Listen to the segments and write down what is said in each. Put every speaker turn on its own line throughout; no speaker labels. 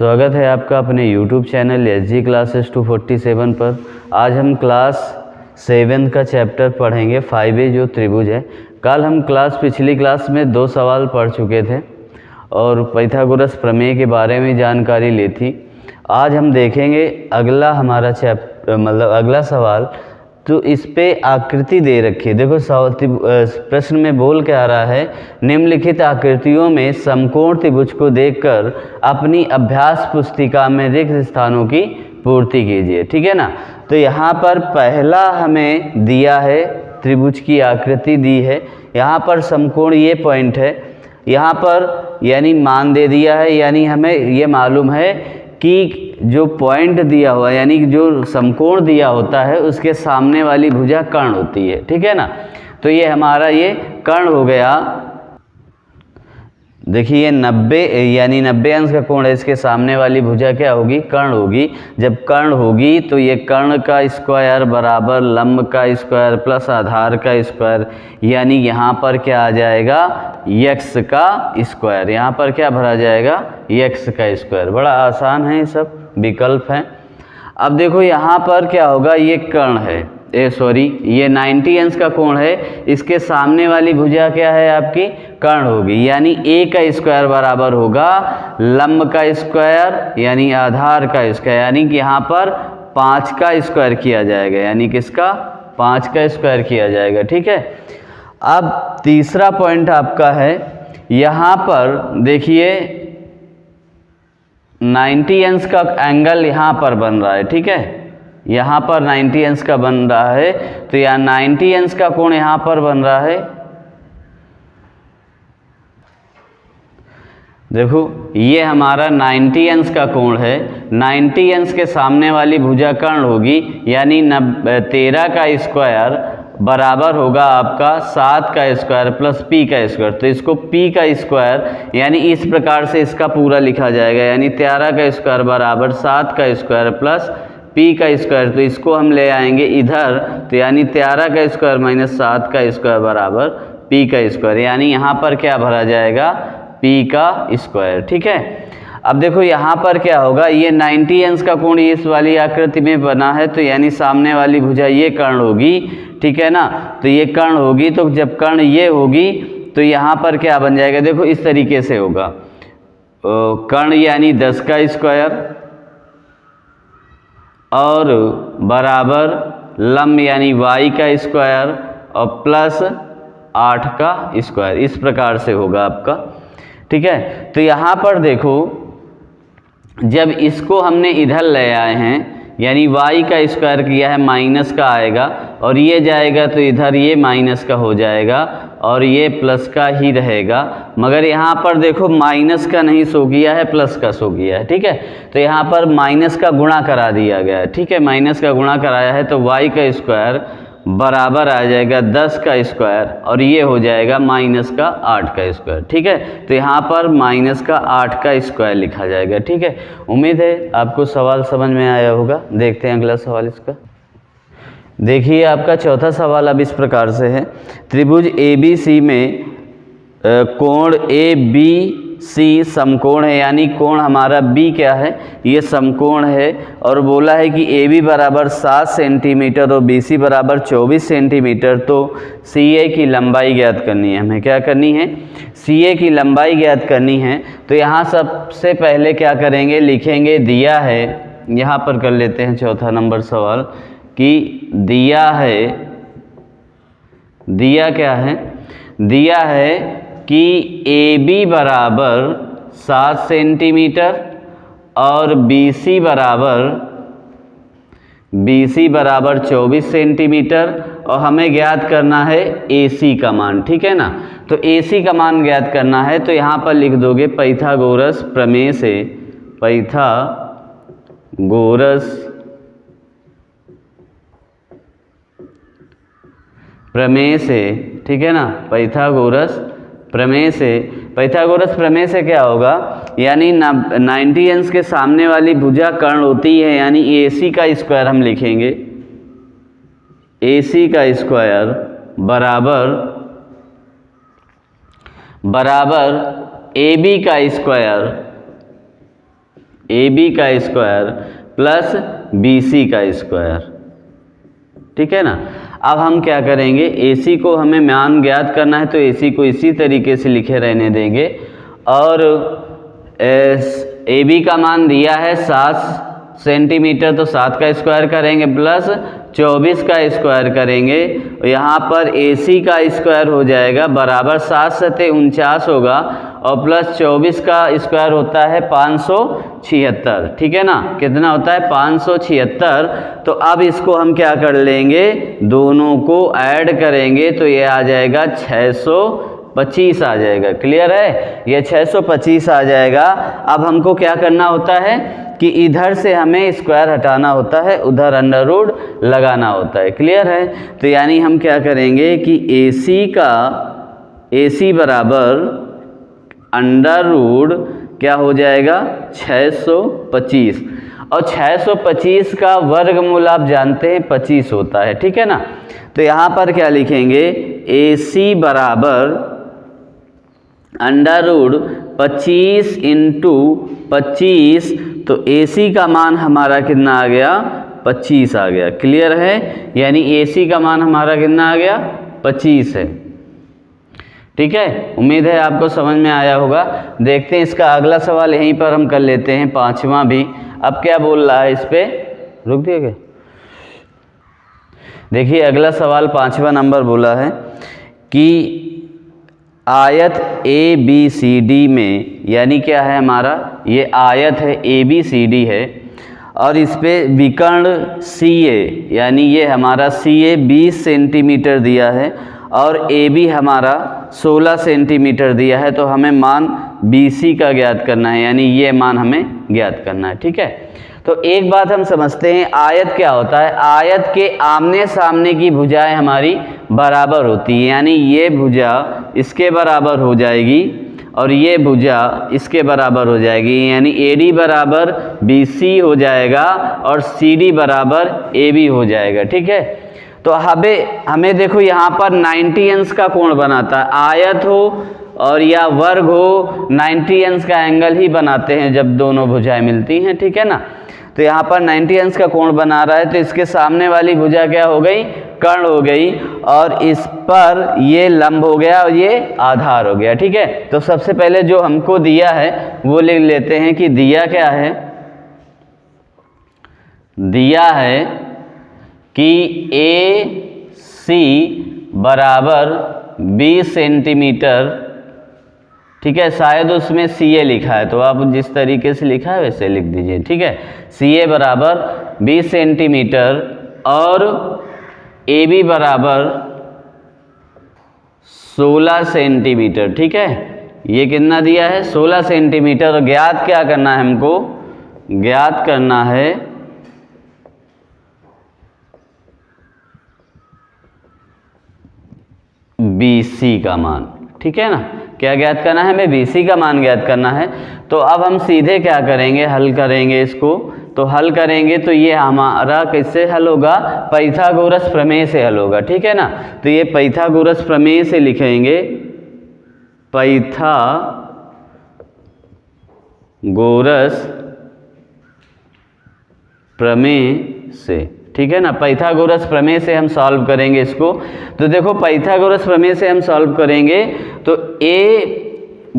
स्वागत है आपका अपने YouTube चैनल SG क्लासेस 247 पर। आज हम क्लास 7 का चैप्टर पढ़ेंगे 5A जो त्रिभुज है। कल हम पिछली क्लास में 2 सवाल पढ़ चुके थे और पाइथागोरस प्रमेय के बारे में जानकारी ली थी। आज हम देखेंगे अगला हमारा अगला सवाल। तो इस पे आकृति दे रखी है। देखो प्रश्न में बोल के आ रहा है, निम्नलिखित आकृतियों में समकोण त्रिभुज को देखकर अपनी अभ्यास पुस्तिका में रिक्त स्थानों की पूर्ति कीजिए। ठीक है ना। तो यहाँ पर पहला हमें दिया है, त्रिभुज की आकृति दी है। यहाँ पर समकोण ये पॉइंट है, यहाँ पर यानी मान दे दिया है, यानी हमें ये मालूम है कि जो पॉइंट दिया हुआ यानी जो समकोण दिया होता है उसके सामने वाली भुजा कर्ण होती है। ठीक है ना। तो ये हमारा ये कर्ण हो गया। देखिए 90 यानी 90 अंश का कोण है, इसके सामने वाली भुजा क्या होगी? कर्ण होगी। जब कर्ण होगी तो ये कर्ण का स्क्वायर बराबर लंब का स्क्वायर प्लस आधार का स्क्वायर, यानी यहाँ पर क्या आ जाएगा? यक्स का स्क्वायर। यहाँ पर क्या भरा जाएगा? यक्स का स्क्वायर। बड़ा आसान है, ये सब विकल्प हैं। अब देखो यहाँ पर क्या होगा? ये कर्ण है, ये 90 अंश का कोण है, इसके सामने वाली भुजा क्या है? आपकी कर्ण होगी, यानी a का स्क्वायर बराबर होगा लंब का स्क्वायर यानी आधार का स्क्वायर, यानी कि यहाँ पर 5 का स्क्वायर किया जाएगा, यानी किसका? 5 का स्क्वायर किया जाएगा। ठीक है। अब तीसरा पॉइंट आपका है, यहाँ पर देखिए 90 अंश का एंगल यहाँ पर बन रहा है। ठीक है, यहाँ पर 90 अंश का बन रहा है, तो यहाँ 90 अंश का कोण यहाँ पर बन रहा है। देखो ये हमारा 90 अंश का कोण है, 90 अंश के सामने वाली भुजा कर्ण होगी, यानी 13 का स्क्वायर बराबर होगा आपका 7 का स्क्वायर प्लस p का स्क्वायर। तो इसको p का स्क्वायर यानी इस प्रकार से इसका पूरा लिखा जाएगा, यानी 13 का स्क्वायर बराबर 7 का स्क्वायर प्लस p का स्क्वायर। तो इसको हम ले आएंगे इधर, तो यानी 13 का स्क्वायर माइनस 7 का स्क्वायर बराबर p का स्क्वायर, यानी यहाँ पर क्या भरा जाएगा? p का स्क्वायर। ठीक है। अब देखो यहाँ पर क्या होगा? ये 90 अंश का कोण इस वाली आकृति में बना है, तो यानी सामने वाली भुजा ये कर्ण होगी। ठीक है ना। तो ये कर्ण होगी, तो जब कर्ण ये होगी तो यहाँ पर क्या बन जाएगा? देखो इस तरीके से होगा, कर्ण यानी 10 का स्क्वायर और बराबर लंब यानी y का स्क्वायर और प्लस 8 का स्क्वायर, इस प्रकार से होगा आपका। ठीक है। तो यहाँ पर देखो जब इसको हमने इधर ले आए हैं, यानी y का स्क्वायर किया है, माइनस का आएगा और ये जाएगा तो इधर ये माइनस का हो जाएगा और ये प्लस का ही रहेगा, मगर यहाँ पर देखो माइनस का नहीं शो किया है, प्लस का शो किया है। ठीक है। तो यहाँ पर माइनस का गुणा करा दिया गया है। ठीक है, माइनस का गुणा कराया है, तो y का स्क्वायर बराबर आ जाएगा 10 का स्क्वायर और ये हो जाएगा माइनस का 8 का स्क्वायर। ठीक है। तो यहाँ पर माइनस का 8 का स्क्वायर लिखा जाएगा। ठीक है। उम्मीद है आपको सवाल समझ में आया होगा। देखते हैं अगला सवाल इसका। देखिए आपका चौथा सवाल अब इस प्रकार से है, त्रिभुज ABC में कोण ABC समकोण है, यानी कोण हमारा B क्या है? ये समकोण है, और बोला है कि AB बराबर 7 सेंटीमीटर और BC बराबर 24 सेंटीमीटर। तो CA की लंबाई ज्ञात करनी है। हमें क्या करनी है? CA की लंबाई ज्ञात करनी है। तो यहाँ सबसे पहले क्या करेंगे? लिखेंगे दिया है, यहाँ पर कर लेते हैं चौथा नंबर सवाल कि दिया है, दिया क्या है? दिया है कि AB बराबर 7 सेंटीमीटर और BC बराबर 24 सेंटीमीटर, और हमें ज्ञात करना है AC का मान। ठीक है ना। तो AC का मान ज्ञात करना है, तो यहाँ पर लिख दोगे पाइथागोरस प्रमेय से, पाइथागोरस प्रमेय से। ठीक है ना। पाइथागोरस प्रमेय से क्या होगा? यानी 90 अंश के सामने वाली भुजा कर्ण होती है, यानी AC का स्क्वायर हम लिखेंगे, AC का स्क्वायर बराबर AB का स्क्वायर AB का स्क्वायर प्लस BC का स्क्वायर, ठीक है ना। अब हम क्या करेंगे, AC को हमें मान ज्ञात करना है तो AC को इसी तरीके से लिखे रहने देंगे, और AB का मान दिया है 7 सेंटीमीटर, तो 7 का स्क्वायर करेंगे प्लस 24 का स्क्वायर करेंगे, यहाँ पर AC का स्क्वायर हो जाएगा बराबर 7 सते 49 होगा, और प्लस 24 का स्क्वायर होता है 576, ठीक है ना। कितना होता है 576। तो अब इसको हम क्या कर लेंगे, दोनों को ऐड करेंगे तो ये आ जाएगा 625 आ जाएगा। क्लियर है, ये 625 आ जाएगा। अब हमको क्या करना होता है कि इधर से हमें स्क्वायर हटाना होता है, उधर अंडर रूट लगाना होता है। क्लियर है, तो यानी हम क्या करेंगे कि AC बराबर अंडर रूट क्या हो जाएगा 625, और 625 का वर्गमूल आप जानते हैं 25 होता है, ठीक है ना। तो यहाँ पर क्या लिखेंगे, AC बराबर अंडर रूट 25 इंटू 25, तो AC का मान हमारा कितना आ गया 25 आ गया। क्लियर है, यानी AC का मान हमारा कितना आ गया 25 है, ठीक है। उम्मीद है आपको समझ में आया होगा। देखते हैं इसका अगला सवाल, यहीं पर हम कर लेते हैं, 5वां भी। अब क्या बोल रहा है, इस पे रुक दिया क्या। देखिए अगला सवाल 5वां नंबर बोला है कि आयत ABCD में, यानी क्या है हमारा, ये आयत है ABCD है, और इस पे विकर्ण CA, यानी ये हमारा CA 20 सेंटीमीटर दिया है और AB हमारा 16 सेंटीमीटर दिया है। तो हमें मान BC का ज्ञात करना है, यानी ये मान हमें ज्ञात करना है, ठीक है। तो एक बात हम समझते हैं, आयत क्या होता है, आयत के आमने सामने की भुजाएं हमारी बराबर होती है, यानी ये भुजा इसके बराबर हो जाएगी और ये भुजा इसके बराबर हो जाएगी, यानी AD बराबर BC हो जाएगा और CD बराबर AB हो जाएगा, ठीक है। तो हमें देखो यहाँ पर 90 अंश का कोण बनाता है, आयत हो और या वर्ग हो 90 अंश का एंगल ही बनाते हैं जब दोनों भुजाएं मिलती हैं, ठीक है ना। तो यहाँ पर 90 अंश का कोण बना रहा है, तो इसके सामने वाली भुजा क्या हो गई, कर्ण हो गई, और इस पर ये लंब हो गया और ये आधार हो गया, ठीक है। तो सबसे पहले जो हमको दिया है वो लिख लेते हैं कि दिया क्या है, दिया है कि AC बराबर 20 सेंटीमीटर, ठीक है। शायद उसमें CA लिखा है, तो आप जिस तरीके से लिखा है वैसे लिख दीजिए, ठीक है। CA बराबर 20 सेंटीमीटर और AB बराबर 16 सेंटीमीटर, ठीक है। ये कितना दिया है 16 सेंटीमीटर, और ज्ञात क्या करना है हमको, ज्ञात करना है BC का मान, ठीक है ना। क्या ज्ञात करना है, हमें BC का मान ज्ञात करना है। तो अब हम सीधे क्या करेंगे, हल करेंगे इसको। तो हल करेंगे तो ये हमारा किससे हल होगा, पाइथागोरस प्रमेय से हल होगा, ठीक है ना। तो ये पाइथागोरस प्रमेय से लिखेंगे, पाइथागोरस प्रमेय से, ठीक है ना। पाइथागोरस प्रमेय से हम सॉल्व करेंगे इसको। तो देखो पाइथागोरस प्रमेय से हम सॉल्व करेंगे तो A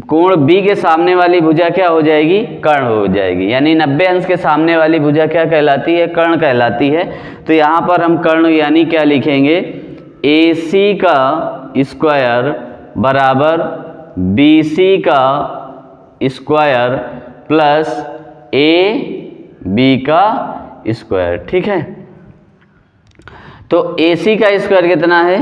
कोण B के सामने वाली भुजा क्या हो जाएगी, कर्ण हो जाएगी, यानी 90 अंश के सामने वाली भुजा क्या कहलाती है, कर्ण कहलाती है। तो यहाँ पर हम कर्ण यानी क्या लिखेंगे, AC का स्क्वायर बराबर BC का स्क्वायर प्लस AB का स्क्वायर, ठीक है। तो AC का स्क्वायर कितना है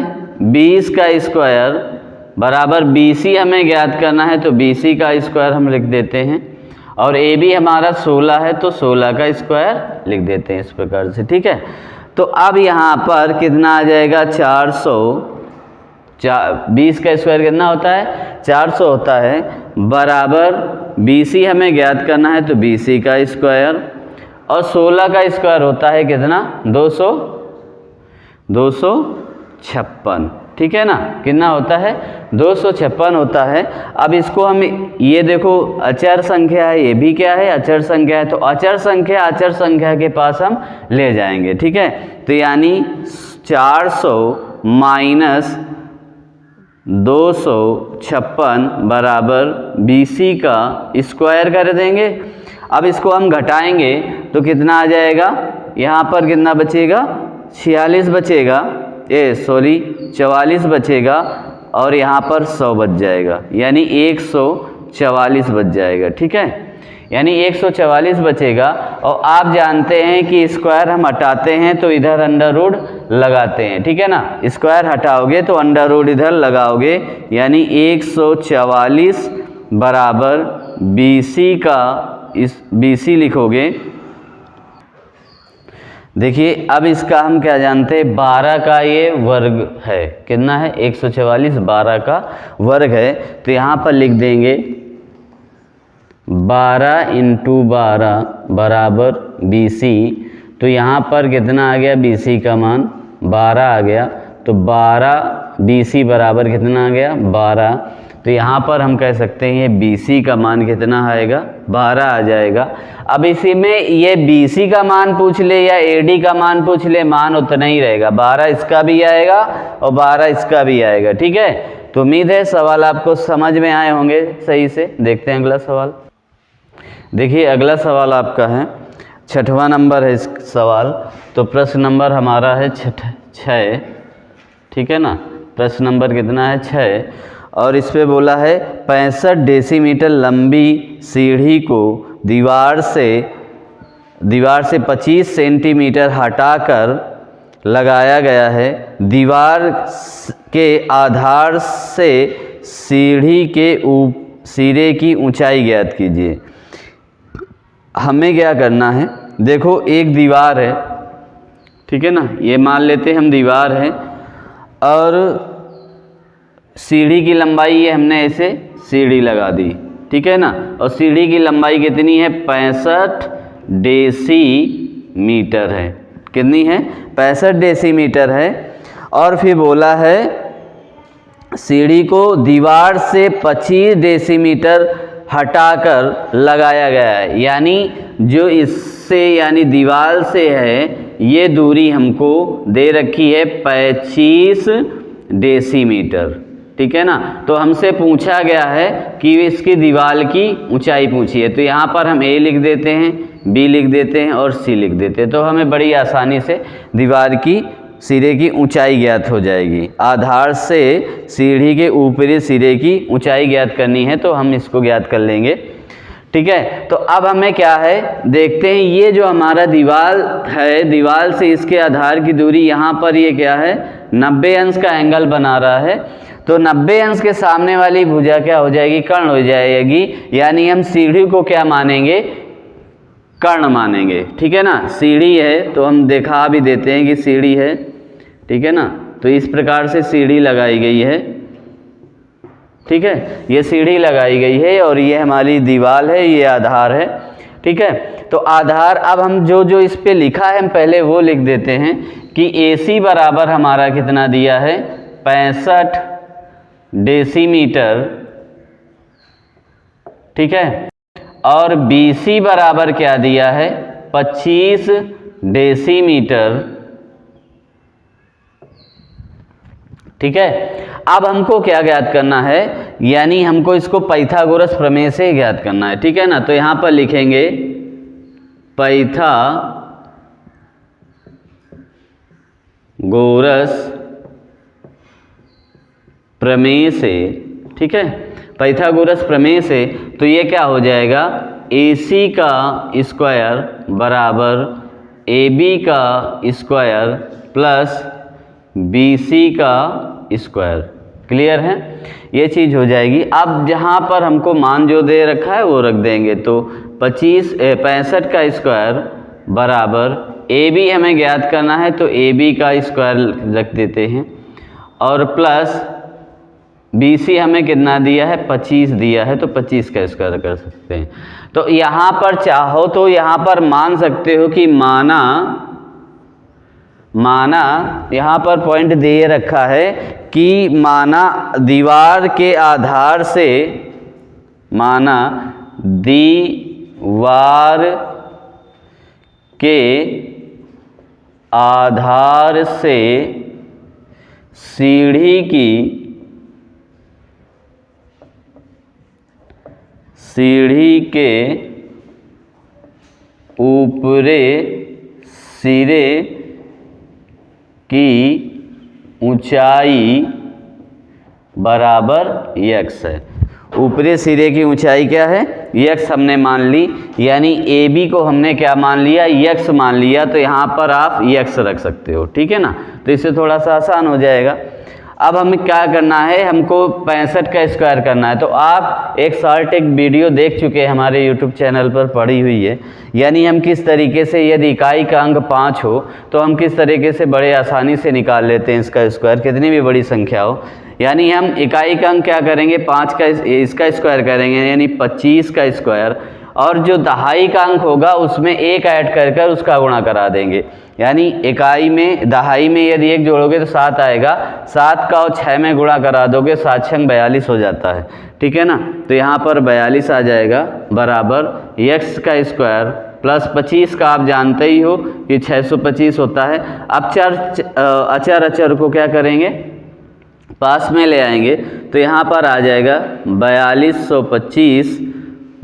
20 का स्क्वायर बराबर BC हमें ज्ञात करना है, तो BC का स्क्वायर हम लिख देते हैं, और AB हमारा 16 है तो 16 का स्क्वायर लिख देते हैं इस प्रकार से, ठीक है। तो अब यहाँ पर कितना आ जाएगा 20 का स्क्वायर कितना होता है 400 होता है, बराबर BC हमें ज्ञात करना है तो BC का स्क्वायर, और 16 का स्क्वायर होता है कितना 256, ठीक है ना, कितना होता है 256 होता है। अब इसको हम ये देखो अचर संख्या है, ये भी क्या है अचर संख्या है, तो अचर संख्या के पास हम ले जाएंगे। ठीक है, तो यानी 400 माइनस 256 बराबर BC का स्क्वायर कर देंगे। अब इसको हम घटाएंगे तो कितना आ जाएगा, यहाँ पर कितना बचेगा 46 बचेगा, 44 बचेगा और यहाँ पर 100 बच जाएगा, यानी 144 बच जाएगा। ठीक है, यानी 144 बचेगा। और आप जानते हैं कि स्क्वायर हम हटाते हैं तो इधर अंडर रूट लगाते हैं। ठीक है ना, स्क्वायर हटाओगे तो अंडर रूट इधर लगाओगे, यानी 144 बराबर BC का इस BC लिखोगे। देखिए अब इसका हम क्या जानते हैं, 12 का ये वर्ग है, कितना है 144, 12 का वर्ग है, तो यहाँ पर लिख देंगे 12 × 12 बराबर BC। तो यहाँ पर कितना आ गया BC का मान 12 आ गया, तो 12 BC बराबर कितना आ गया 12। तो यहाँ पर हम कह सकते हैं ये BC का मान कितना आएगा 12 आ जाएगा। अब इसी में ये BC का मान पूछ ले या AD का मान पूछ ले, मान उतना ही रहेगा, 12 इसका भी आएगा और 12 इसका भी आएगा। ठीक है, तो उम्मीद है सवाल आपको समझ में आए होंगे सही से। देखते हैं अगला सवाल। देखिए अगला सवाल आपका है 6वां नंबर है इस सवाल। तो प्रश्न नंबर हमारा है 6। ठीक है ना, प्रश्न नंबर कितना है 6। और इस पे बोला है 65 डेसीमीटर लंबी सीढ़ी को दीवार से 25 सेंटीमीटर हटाकर लगाया गया है। दीवार के आधार से सीढ़ी के सिरे की ऊंचाई ज्ञात कीजिए। हमें क्या करना है, देखो एक दीवार है, ठीक है ना, ये मान लेते हैं हम दीवार है और सीढ़ी की लंबाई ये हमने ऐसे सीढ़ी लगा दी। ठीक है ना, और सीढ़ी की लंबाई कितनी है 65 डेसीमीटर है। कितनी है 65 डेसीमीटर है। और फिर बोला है सीढ़ी को दीवार से 25 डेसीमीटर हटाकर लगाया गया है, यानी जो इससे यानी दीवार से है ये दूरी हमको दे रखी है 25 डेसीमीटर। ठीक है ना, तो हमसे पूछा गया है कि इसकी दीवार की ऊंचाई पूछी है, तो यहाँ पर हम A लिख देते हैं, B लिख देते हैं और C लिख देते हैं, तो हमें बड़ी आसानी से दीवार की सिरे की ऊंचाई ज्ञात हो जाएगी। आधार से सीढ़ी के ऊपरी सिरे की ऊंचाई ज्ञात करनी है, तो हम इसको ज्ञात कर लेंगे। ठीक है, तो अब हमें क्या है देखते हैं, ये जो हमारा दीवार है, दीवार से इसके आधार की दूरी यहाँ पर ये क्या है 90 अंश का एंगल बना रहा है। तो 90 अंश के सामने वाली भुजा क्या हो जाएगी कर्ण हो जाएगी, यानी हम सीढ़ी को क्या मानेंगे कर्ण मानेंगे। ठीक है ना, सीढ़ी है तो हम दिखा भी देते हैं कि सीढ़ी है। ठीक है ना, तो इस प्रकार से सीढ़ी लगाई गई है। ठीक है, ये सीढ़ी लगाई गई है और ये हमारी दीवार है, ये आधार है। ठीक है, तो आधार अब हम जो इस पे लिखा है हम पहले वो लिख देते हैं कि AC बराबर हमारा कितना दिया है 65 डेसीमीटर। ठीक है, और BC बराबर क्या दिया है 25 डेसीमीटर। ठीक है, अब हमको क्या ज्ञात करना है, यानी हमको इसको पाइथागोरस प्रमेय से ज्ञात करना है। ठीक है ना, तो यहाँ पर लिखेंगे पाइथागोरस प्रमेय से। ठीक है, पाइथागोरस प्रमेय से, तो ये क्या हो जाएगा AC का स्क्वायर बराबर AB का स्क्वायर प्लस BC का स्क्वायर। क्लियर है, ये चीज़ हो जाएगी। अब जहाँ पर हमको मान जो दे रखा है वो रख देंगे, तो 65 का स्क्वायर बराबर AB हमें ज्ञात करना है तो AB का स्क्वायर रख देते हैं और प्लस BC हमें कितना दिया है 25 दिया है, तो 25 का स्क्वायर कर सकते हैं। तो यहाँ पर चाहो तो यहाँ पर मान सकते हो कि माना यहाँ पर पॉइंट दे रखा है कि माना दीवार के आधार से, माना दीवार के आधार से सीढ़ी के ऊपरी सिरे की ऊंचाई बराबर x है। ऊपरी सिरे की ऊंचाई क्या है? x हमने मान ली, यानी AB को हमने क्या मान लिया? x मान लिया। तो यहाँ पर आप x रख सकते हो, ठीक है ना। तो इससे थोड़ा सा आसान हो जाएगा। अब हमें क्या करना है, हमको 65 का स्क्वायर करना है। तो आप एक शॉर्ट एक वीडियो देख चुके हैं हमारे यूट्यूब चैनल पर, पड़ी हुई है। यानी हम किस तरीके से, यदि इकाई का अंक 5 हो तो हम किस तरीके से बड़े आसानी से निकाल लेते हैं इसका स्क्वायर, कितनी भी बड़ी संख्या हो। यानी हम इकाई का अंक क्या करेंगे, 5 का इसका स्क्वायर करेंगे, यानी 25 का स्क्वायर, और जो दहाई का अंक होगा उसमें 1 ऐड कर उसका गुणा करा देंगे। यानी इकाई में, दहाई में यदि 1 जोड़ोगे तो 7 आएगा, 7 का और 6 में गुणा करा दोगे, 7 छंग 42 हो जाता है, ठीक है ना। तो यहाँ पर 42 आ जाएगा बराबर x का स्क्वायर प्लस 25 का आप जानते ही हो कि 625 होता है। अब अचर को क्या करेंगे, पास में ले आएंगे। तो यहाँ पर आ जाएगा 4225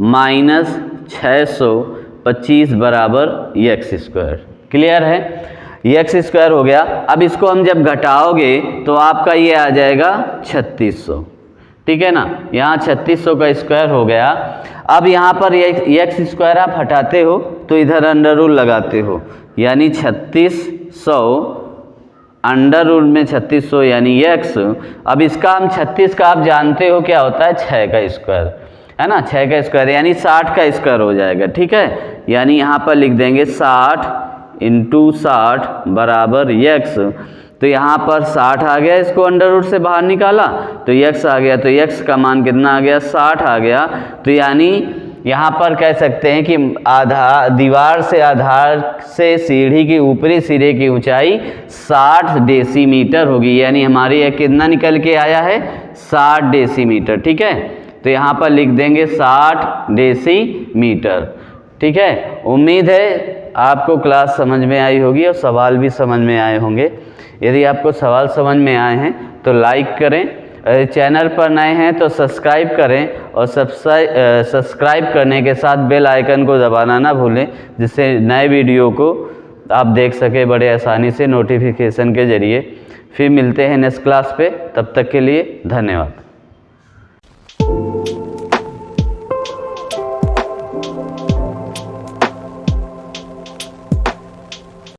माइनस 625 बराबर x स्क्वायर। क्लियर है, x स्क्वायर हो गया। अब इसको हम जब घटाओगे तो आपका ये आ जाएगा 3600, ठीक है ना। यहाँ 3600 का स्क्वायर हो गया। अब यहाँ पर x स्क्वायर आप हटाते हो तो इधर अंडर रूल लगाते हो, यानी 3600 अंडर रूल में 3600 यानी x। अब इसका हम 36 का आप जानते हो क्या होता है, 6 का स्क्वायर है ना, 6 का स्क्वायर यानी 60 का स्क्वायर हो जाएगा, ठीक है। यानी यहाँ पर लिख देंगे 60 इंटू 60 बराबर x। तो यहाँ पर 60 आ गया, इसको अंडर रूट से बाहर निकाला तो x आ गया। तो x का मान कितना आ गया, 60 आ गया। तो यानी यहाँ पर कह सकते हैं कि दीवार से आधार से सीढ़ी की ऊपरी सिरे की ऊंचाई 60 डेसीमीटर होगी। यानी हमारे यह कितना निकल के आया है, 60 डेसीमीटर, ठीक है। तो यहाँ पर लिख देंगे 60 डेसीमीटर, ठीक है। उम्मीद है आपको क्लास समझ में आई होगी और सवाल भी समझ में आए होंगे। यदि आपको सवाल समझ में आए हैं तो लाइक करें, चैनल पर नए हैं तो सब्सक्राइब करें, और सब्सक्राइब करने के साथ बेल आइकन को दबाना ना भूलें, जिससे नए वीडियो को आप देख सकें बड़े आसानी से नोटिफिकेशन के ज़रिए। फिर मिलते हैं नेक्स्ट क्लास पे, तब तक के लिए धन्यवाद।